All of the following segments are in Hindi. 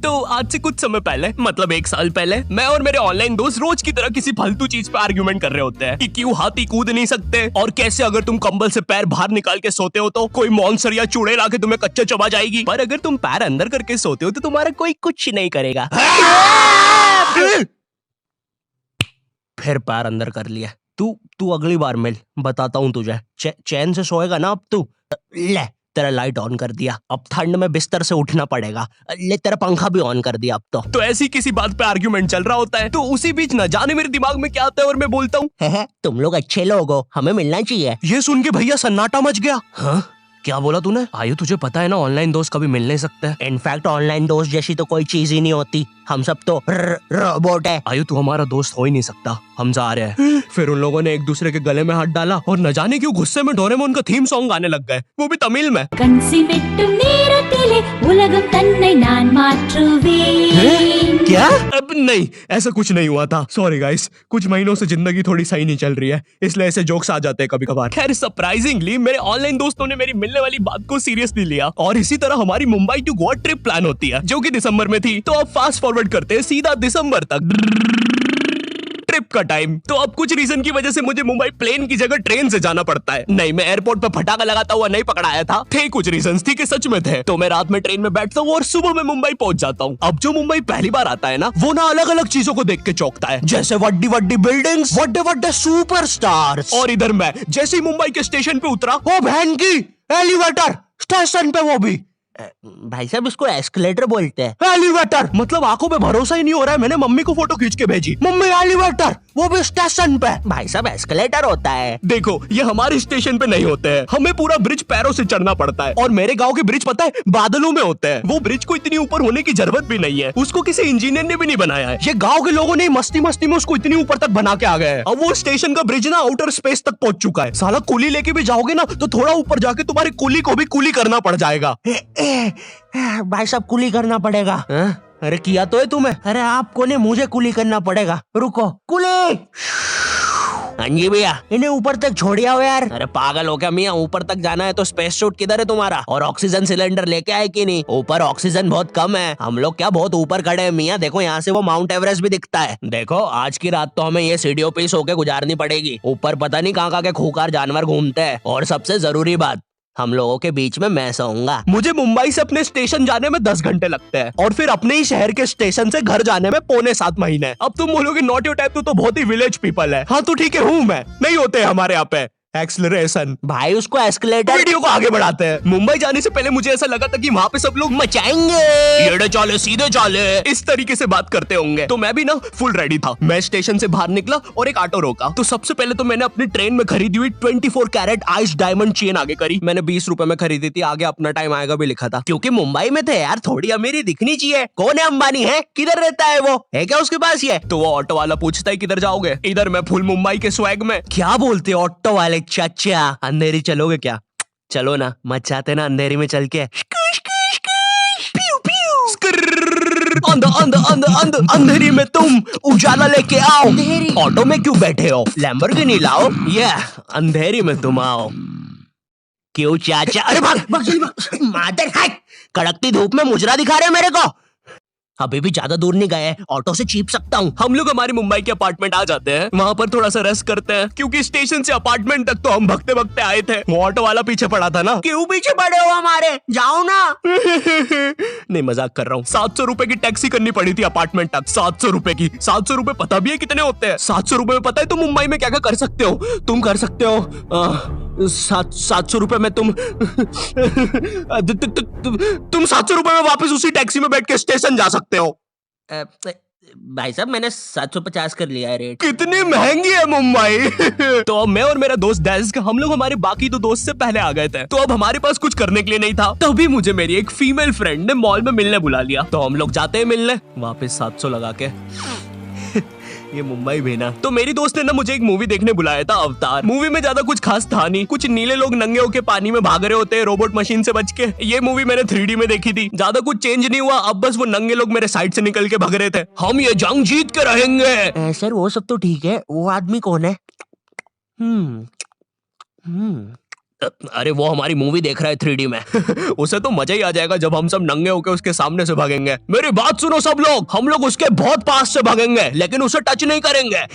तो आज से कुछ समय पहले, मतलब 1 साल पहले, मैं और मेरे ऑनलाइन दोस्त रोज की तरह किसी फालतू चीज पे आर्ग्यूमेंट कर रहे होते हैं कि क्यों हाथी कूद नहीं सकते, और कैसे अगर तुम कंबल से पैर बाहर निकाल के सोते हो तो कोई मॉन्स्टर या चूड़ैल आके तुम्हें कच्चा चबा जाएगी, पर अगर तुम पैर अंदर करके सोते हो तो तुम्हारा कोई कुछ नहीं करेगा। फिर पैर अंदर कर लिया। तू अगली बार मिल, बताता हूँ तुझे। चैन से सोएगा ना अब तू। ले तेरा लाइट ऑन कर दिया, अब ठंड में बिस्तर से उठना पड़ेगा। ले तेरा पंखा भी ऑन कर दिया अब तो ऐसी किसी बात पे आर्ग्यूमेंट चल रहा होता है, तो उसी बीच न जाने मेरे दिमाग में क्या आता है और मैं बोलता हूँ, तुम लोग अच्छे लोग हो, हमें मिलना चाहिए। ये सुन के भैया सन्नाटा मच गया। हाँ क्या बोला तूने? आयु तुझे पता है ना, ऑनलाइन दोस्त कभी मिल नहीं सकते। इनफैक्ट ऑनलाइन दोस्त जैसी तो कोई चीज ही नहीं होती, हम सब तो रोबोट है। आयु तू हमारा दोस्त हो ही नहीं सकता, हम जा रहे हैं। फिर उन लोगों ने एक दूसरे के गले में हाथ डाला और न जाने क्यों गुस्से में डोरेमोन का थीम सॉन्ग गाने लग गए, वो भी तमिल में। क्या? अब नहीं, ऐसा कुछ नहीं हुआ था। सॉरी गाइस, कुछ महीनों से जिंदगी थोड़ी सही नहीं चल रही है, इसलिए ऐसे जोक्स आ जाते हैं कभी कभार। खैर सरप्राइजिंगली मेरे ऑनलाइन दोस्तों ने मेरी मिलने वाली बात को सीरियसली लिया, और इसी तरह हमारी Mumbai to Goa trip plan होती है, जो कि दिसंबर में थी। तो अब फास्ट फॉरवर्ड करते हैं सीधा दिसंबर तक ट्रिप का टाइम। तो अब कुछ रीजन की वजह से मुझे मुंबई प्लेन की जगह ट्रेन से जाना पड़ता है। नहीं, मैं एयरपोर्ट पे फटाका लगाता हुआ नहीं पकड़ाया था, थे कुछ रीजंस थी कि सच में थे। तो मैं रात में ट्रेन में बैठता हूँ और सुबह में मुंबई पहुंच जाता हूँ। अब जो मुंबई पहली बार आता है ना, वो ना अलग अलग चीजों को देख के चौंकता है, जैसे वड्डी वड्डी बिल्डिंग्स, वड्डे वड्डे सुपरस्टार्स। और इधर मैं जैसे ही मुंबई के स्टेशन पे उतरा, ओ बहन की एलिवेटर स्टेशन पे, वो भी भाई साहब इसको एस्केलेटर बोलते हैं। एलिवेटर मतलब आंखों पे भरोसा ही नहीं हो रहा है, मैंने मम्मी को फोटो खींच के भेजी, मम्मी एलिवेटर, वो भी स्टेशन पे। भाई साहब एस्केलेटर होता है। देखो ये हमारे स्टेशन पे नहीं होते हैं, हमें पूरा ब्रिज पैरों से चढ़ना पड़ता है, और मेरे गांव के ब्रिज पता है बादलों में होते हैं। वो ब्रिज को इतनी ऊपर होने की जरूरत भी नहीं है, उसको किसी इंजीनियर ने भी नहीं बनाया है, ये गाँव के लोगों ने मस्ती मस्ती में उसको इतनी ऊपर तक बना के आ गए हैं। अब वो स्टेशन का ब्रिज ना आउटर स्पेस तक पहुंच चुका है। साला कुली लेके भी जाओगे ना तो थोड़ा ऊपर जाके तुम्हारी कुली को भी कुली करना पड़ जाएगा। भाई साहब कुली करना पड़ेगा। अरे किया तो है तुम्हें? अरे आपको ने मुझे कुली करना पड़ेगा, रुको। कुली। हाँ जी भैया, इन्हें ऊपर तक छोड़िया हो यार। अरे पागल हो क्या मियाँ, ऊपर तक जाना है तो स्पेस सूट किधर है तुम्हारा? और ऑक्सीजन सिलेंडर लेके आए कि नहीं? ऊपर ऑक्सीजन बहुत कम है, हम लोग क्या बहुत ऊपर खड़े हैं मियाँ, देखो यहाँ से वो माउंट एवरेस्ट भी दिखता है। देखो आज की रात तो हमें ये सीढ़ियों पे सो के गुजारनी पड़ेगी, ऊपर पता नहीं कहाँ के खूंखार जानवर घूमते हैं। और सबसे जरूरी बात, हम लोगों के बीच में मैं सोऊंगा। मुझे मुंबई से अपने स्टेशन जाने में 10 घंटे लगते हैं, और फिर अपने ही शहर के स्टेशन से घर जाने में 6.25 महीने। अब तुम बोलोगे नॉट योर टाइप, तो बहुत ही विलेज पीपल है। हाँ तो ठीक है, हूँ मैं, नहीं होते हमारे यहाँ पे एक्सेलरेशन। भाई उसको एस्केलेटर। वीडियो को आगे बढ़ाते हैं। मुंबई जाने से पहले मुझे ऐसा लगा था कि वहाँ पे सब लोग मचाएंगे, येड़े चाले सीधे चाले, इस तरीके से बात करते होंगे। तो मैं भी ना फुल रेडी था। मैं स्टेशन से बाहर निकला और एक ऑटो रोका। तो सबसे पहले तो मैंने अपनी ट्रेन में खरीदी हुई 24 कैरेट आइस डायमंड चेन आगे करी। मैंने 20 रुपए में खरीदी थी, आगे अपना टाइम आएगा भी लिखा था, क्योंकि मुंबई में थे यार, थोड़ी अमीरी दिखनी चाहिए। कौन है अंबानी? है किधर रहता है वो, है क्या उसके पास ये? तो वो ऑटो वाला पूछता है किधर जाओगे? इधर मैं फुल मुंबई के स्वैग में। क्या बोलते ऑटो वाले चाचा, अंधेरी चलोगे क्या? चलो ना, मचाते ना अंधेरी में चल के। अंधेरी में तुम उजाला लेके आओ। ऑटो में क्यों बैठे हो? लैम्बोर्गिनी लाओ। ये अंधेरी में तुम आओ। क्यों चाचा? अरे भाग मादर है, कड़कती धूप में मुजरा दिखा रहे मेरे को। अभी भी ज्यादा दूर नहीं गए, ऑटो से चीप सकता हूँ। हम लोग हमारी मुंबई के अपार्टमेंट आ जाते हैं, वहाँ पर थोड़ा सा रेस्ट करते हैं, क्योंकि स्टेशन से अपार्टमेंट तक तो हम भगते भगते आए थे। वो ऑटो वाला पीछे पड़ा था ना। क्यों पीछे पड़े हो हमारे? जाओ ना। नहीं मजाक कर रहा हूँ। 700 रुपए की टैक्सी करनी पड़ी थी अपार्टमेंट तक। 700 रुपए की। 700 रुपए पता भी है कितने होते हैं? 700 रुपए में पता है तुम मुंबई में क्या क्या कर सकते हो? तुम कर सकते हो 700 रुपए में तुम 700 रुपए में वापस उसी टैक्सी में बैठ के स्टेशन जा सकते हो। भाई साहब मैंने 750 कर लिया है रेट। कितनी महंगी है मुंबई। तो अब मैं और मेरा दोस्त डेस्क, हम लोग हमारे बाकी दो दोस्त से पहले आ गए थे। तो अब हमारे पास कुछ करने के लिए नहीं था, तभी मुझे मेरी एक फीमेल फ्रेंड ने मॉल में मिलने बुला लिया। तो हम लोग जाते हैं मिलने, वापस 700 लगा के। ये मुंबई भी ना। तो मेरी दोस्त ने ना मुझे एक मूवी देखने बुलाया था, अवतार। मूवी में ज्यादा कुछ खास था नहीं, कुछ नीले लोग नंगे होके पानी में भाग रहे होते हैं रोबोट मशीन से बच के। ये मूवी मैंने 3D में देखी थी, ज्यादा कुछ चेंज नहीं हुआ। अब बस वो नंगे लोग मेरे साइड से निकल के भाग रहे थे। हम ये जंग जीत के रहेंगे। सर वो सब तो ठीक है, वो आदमी कौन है? अरे वो हमारी मूवी देख रहा है 3D में। उसे तो मजा ही आ जाएगा जब हम सब नंगे होकर उसके सामने से भागेंगे। मेरी बात सुनो सब लोग, हम लोग उसके बहुत पास से भागेंगे लेकिन उसे टच नहीं करेंगे।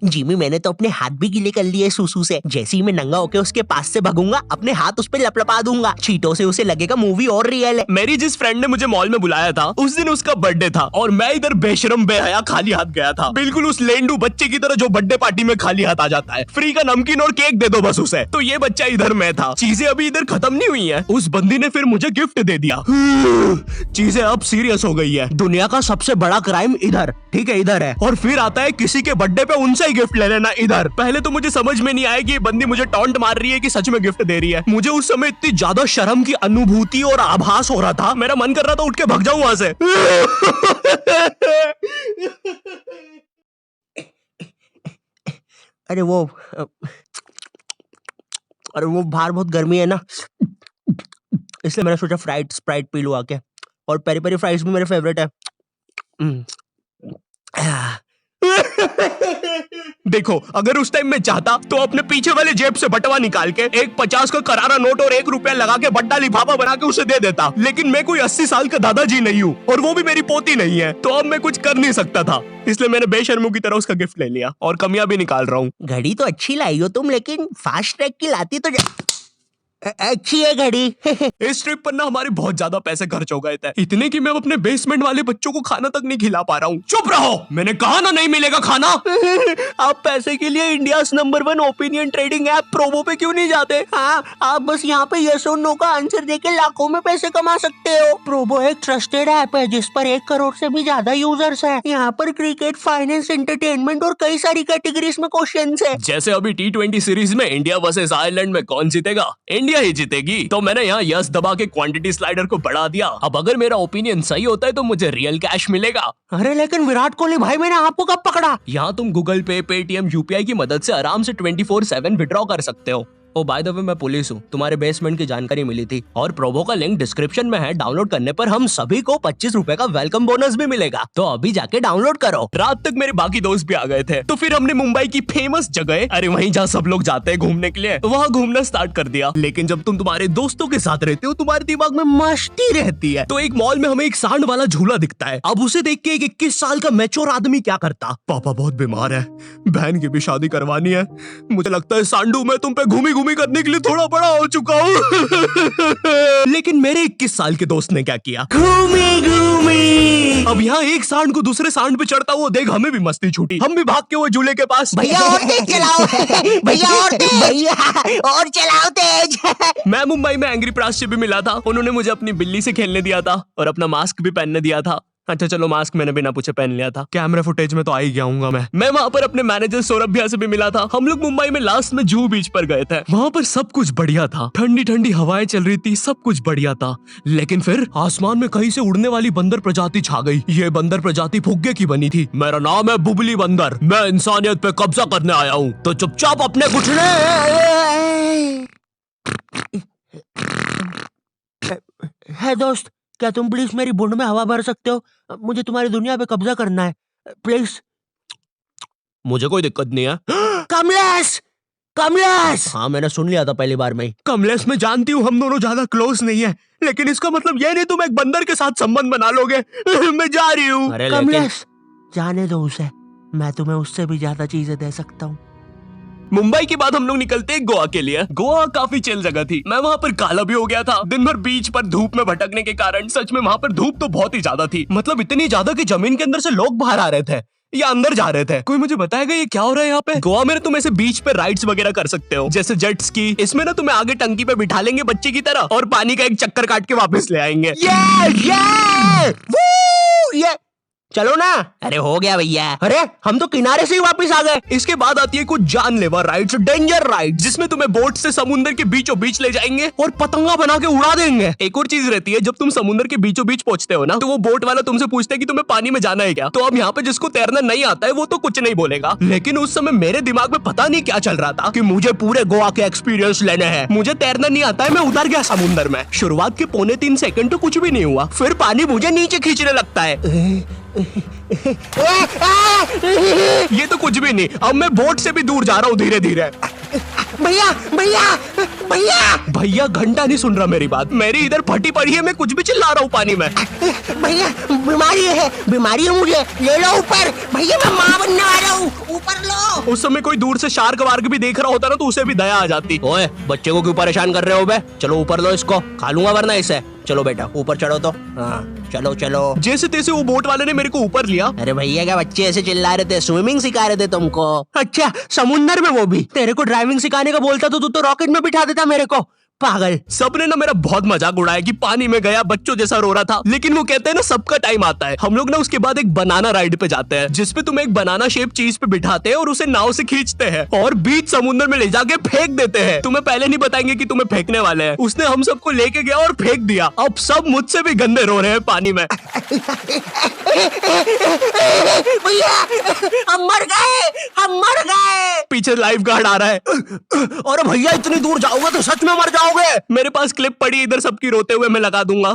जिमी मैंने तो अपने हाथ भी गीले कर लिए सुसु से। जैसे ही मैं नंगा होकर उसके पास से भागूंगा अपने हाथ उस पे लपलपा दूंगा, चीटों से उसे लगेगा मूवी और रियल है। मेरी जिस फ्रेंड ने मुझे मॉल में बुलाया था उस दिन उसका बर्थडे था और मैं इधर बेशरम बेहया खाली हाथ गया था, बिल्कुल उस लेंडू बच्चे की तरह जो बर्थडे पार्टी में खाली हाथ आ जाता है। फ्री का नमकीन और केक दे दो बस उसे। तो ये बच्चा इधर मैं था। चीजें अभी इधर खत्म नहीं हुई है, उस बंदी ने फिर मुझे गिफ्ट दे दिया। चीजें अब सीरियस हो गई है। दुनिया का सबसे बड़ा क्राइम इधर, ठीक है इधर है, और फिर आता है किसी के बर्थडे पे उनसे ही गिफ्ट ले लेना इधर। पहले तो मुझे समझ में नहीं आया कि ये बंदी मुझे टॉन्ट मार रही है कि सच में गिफ्ट दे रही है। मुझे उस समय इतनी ज्यादा शर्म की अनुभूति और आभास हो रहा था, मेरा मन कर रहा था उठ के भाग जाऊं वहां से। अरे वो बाहर बहुत गर्मी है ना, इसलिए मैंने सोचा स्प्राइट पी लूं आके। और पेरी पेरी फ्राइज भी मेरे फेवरेट है। देखो अगर उस टाइम मैं चाहता तो अपने पीछे वाले जेब से बटवा निकाल के एक 50 का करारा नोट और 1 रुपया लगा के बड्डा लिफाफा बना के उसे दे देता, लेकिन मैं कोई 80 साल का दादाजी नहीं हूँ और वो भी मेरी पोती नहीं है, तो अब मैं कुछ कर नहीं सकता था। इसलिए मैंने बेशर्मों की तरह उसका गिफ्ट ले लिया और कमियां भी निकाल रहा हूँ। घड़ी तो अच्छी लाई हो तुम, लेकिन फास्ट ट्रैक की लाती तो अच्छी है घड़ी। इस ट्रिप पर ना हमारे बहुत ज्यादा पैसे खर्च हो गए थे, इतने कि मैं अपने बेसमेंट वाले बच्चों को खाना तक नहीं खिला पा रहा हूँ। चुप रहो, मैंने कहा ना नहीं मिलेगा खाना। आप पैसे के लिए India number 1 opinion trading app Probo पे क्यों नहीं जाते? हाँ, आप बस यहाँ पे यस और नो का आंसर देके लाखों में पैसे कमा सकते हो। प्रोबो एक ट्रस्टेड ऐप है जिस पर 1 करोड़ से भी ज्यादा यूजर्स हैं। यहाँ पर क्रिकेट, फाइनेंस, एंटरटेनमेंट और कई सारी कैटेगरीज में क्वेश्चंस है। जैसे अभी T20 सीरीज में इंडिया वर्सेस आयरलैंड में कौन जीतेगा? इंडिया ही जीतेगी। तो मैंने यहाँ यस दबा के क्वांटिटी स्लाइडर को बढ़ा दिया। अब अगर मेरा ओपिनियन सही होता है तो मुझे रियल कैश मिलेगा। अरे लेकिन विराट कोहली भाई, मैंने आपको कब पकड़ा? यहाँ तुम गूगल पे, पेटीएम, यूपीआई की मदद से आराम से 24/7 विड्रॉ कर सकते हो। ओ बाय द वे मैं पुलिस हूँ, तुम्हारे बेसमेंट की जानकारी मिली थी और प्रोबो का लिंक डिस्क्रिप्शन में है। डाउनलोड करने पर हम सभी को 25 रुपए का वेलकम बोनस भी मिलेगा, तो अभी जाके डाउनलोड करो। रात तक मेरे बाकी दोस्त भी आ गए थे, तो फिर हमने मुंबई की फेमस जगह, अरे वहीं जहाँ सब लोग जाते हैं घूमने के लिए, वहाँ घूमना स्टार्ट कर दिया। लेकिन जब तुम तुम्हारे दोस्तों के साथ रहते हो तुम्हारे दिमाग में मस्ती रहती है। तो एक मॉल में हमें एक सांड वाला झूला दिखता है। अब उसे देख के एक 21 साल का मैच्योर आदमी क्या करता? पापा बहुत बीमार है, बहन की भी शादी करवानी है, मुझे लगता है सांडू मैं तुम पे घूमी घूमी करने के लिए थोड़ा बड़ा हो चुका हूँ। लेकिन मेरे 21 साल के दोस्त ने क्या किया? घूमी घूमी। अब यहाँ एक सांड को दूसरे सांड पे चढ़ता हुआ देख हमें भी मस्ती छूटी। हम भी भाग के वो झूले के पास, भैया और तेज चलाओ, भैया और तेज, भैया और चलाओ तेज। मैं मुंबई में एंग्री प्रास से भी मिला था, उन्होंने मुझे अपनी बिल्ली से खेलने दिया था और अपना मास्क भी पहनने दिया था। अच्छा चलो मास्क मैंने बिना पूछे पहन लिया था, कैमरा फुटेज में तो आ ही गया हूँ मैं वहाँ पर अपने मैनेजर सौरभ भैया से भी मिला था। हम लोग मुंबई में लास्ट में जुहू बीच पर गए थे। वहाँ पर सब कुछ बढ़िया था, ठंडी ठंडी हवाएं चल रही थी, सब कुछ बढ़िया था। लेकिन फिर आसमान में कहीं से उड़ने वाली बंदर प्रजाति छा गई। ये बंदर प्रजाति फुग्गे की बनी थी। मेरा नाम है बुबली बंदर, मैं इंसानियत पे कब्जा करने आया हूँ, तो चुपचाप अपने घुटने। है दोस्त, क्या तुम प्लीज मेरी बूंद में हवा भर सकते हो? मुझे तुम्हारी दुनिया पे कब्जा करना है, प्लीज। मुझे कोई दिक्कत नहीं है। कमलेश, कमलेश। हाँ मैंने सुन लिया था पहली बार में। कमलेश मैं जानती हूँ हम दोनों ज्यादा क्लोज नहीं है, लेकिन इसका मतलब ये नहीं तुम एक बंदर के साथ संबंध बना लोगे। मैं जा रही हूँ। कमलेश जाने दो उसे, मैं तुम्हें उससे भी ज्यादा चीजें दे सकता हूँ। मुंबई के बाद हम लोग निकलते हैं गोवा के लिए। गोवा काफी चिल जगह थी। मैं वहाँ पर काला भी हो गया था दिन भर बीच पर धूप में भटकने के कारण। सच में वहाँ पर धूप तो बहुत ही ज्यादा थी, मतलब इतनी ज्यादा कि जमीन के अंदर से लोग बाहर आ रहे थे या अंदर जा रहे थे। कोई मुझे बताएगा ये क्या हो रहा है यहाँ पे? गोवा में तुम ऐसे बीच पे राइड्स वगैरह कर सकते हो, जैसे जेट स्की। इसमें ना तुम्हें आगे टंकी पे बिठा लेंगे बच्चे की तरह और पानी का एक चक्कर काट के वापस ले आएंगे। ये चलो ना। अरे हो गया भैया, अरे हम तो किनारे से ही वापस आ गए। इसके बाद आती है कुछ जानलेवा राइड्स, डेंजर राइड, जिसमें तुम्हें बोट से समुद्र के बीचों बीच ले जाएंगे और पतंगा बना के उड़ा देंगे। एक और चीज रहती है, जब तुम समुद्र के बीचों बीच पहुंचते हो ना, तो वो बोट वाला तुमसे पूछता है कि तुम्हें पानी में जाना है क्या। तो अब यहाँ पे जिसको तैरना नहीं आता है वो तो कुछ नहीं बोलेगा, लेकिन उस समय मेरे दिमाग में पता नहीं क्या चल रहा था कि मुझे पूरे गोवा के एक्सपीरियंस लेने हैं। मुझे तैरना नहीं आता है, मैं उतर गया समुद्र में। शुरुआत के 3.25 सेकंड तो कुछ भी नहीं हुआ, फिर पानी मुझे नीचे खींचने लगता है। ये तो कुछ भी नहीं, अब मैं बोट से भी दूर जा रहा हूँ धीरे धीरे। भैया भैया भैया भैया घंटा नहीं सुन रहा मेरी बात, मेरी इधर फटी पड़ी है, मैं कुछ भी चिल्ला रहा हूँ पानी में। भैया बीमारी है मुझे, ले लो ऊपर। भैया मैं माँ बनने वाला हूँ, ऊपर लो। उस समय कोई दूर से शार्क वार्क भी देख रहा होता ना तो उसे भी दया आ जाती। ओए बच्चे को क्यों परेशान कर रहे हो बे? चलो ऊपर लो इसको, खा लूंगा वरना इसे। चलो बेटा ऊपर चढ़ो तो। हाँ चलो चलो। जैसे तैसे वो बोट वाले ने मेरे को ऊपर लिया। अरे भैया क्या बच्चे ऐसे चिल्ला रहे थे? स्विमिंग सिखा रहे थे तुमको? अच्छा समुंदर में वो भी? तेरे को ड्राइविंग सिखाने का बोलता तो तू तो रॉकेट में बिठा देता मेरे को, पागल। सबने ना मेरा बहुत मजाक उड़ाया कि पानी में गया बच्चों जैसा रो रहा था, लेकिन वो कहते हैं ना सबका टाइम आता है। हम लोग ना उसके बाद एक बनाना राइड पे जाते हैं जिसपे तुम्हें एक बनाना शेप चीज पे बिठाते हैं और उसे नाव से खींचते हैं और बीच समुद्र में ले जाके फेंक देते हैं। तुम्हें पहले नहीं बताएंगे कि तुम्हें फेंकने वाले हैं। उसने हम सबको लेके गया और फेंक दिया। अब सब मुझसे भी गंदे रो रहे हैं पानी में। भैया हम मर गए। पीछे लाइफ गार्ड आ रहा है। अरे भैया इतनी दूर जाओगे तो सच में मर जाओगे। मेरे पास क्लिप पड़ी इधर सबकी रोते हुए, मैं लगा दूंगा।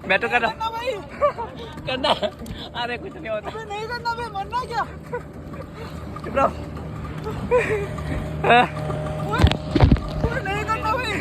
मैं तो करना अरे कुछ नहीं होता, नहीं करना भाई, मरना क्या? चुप रहो। नहीं करना भाई।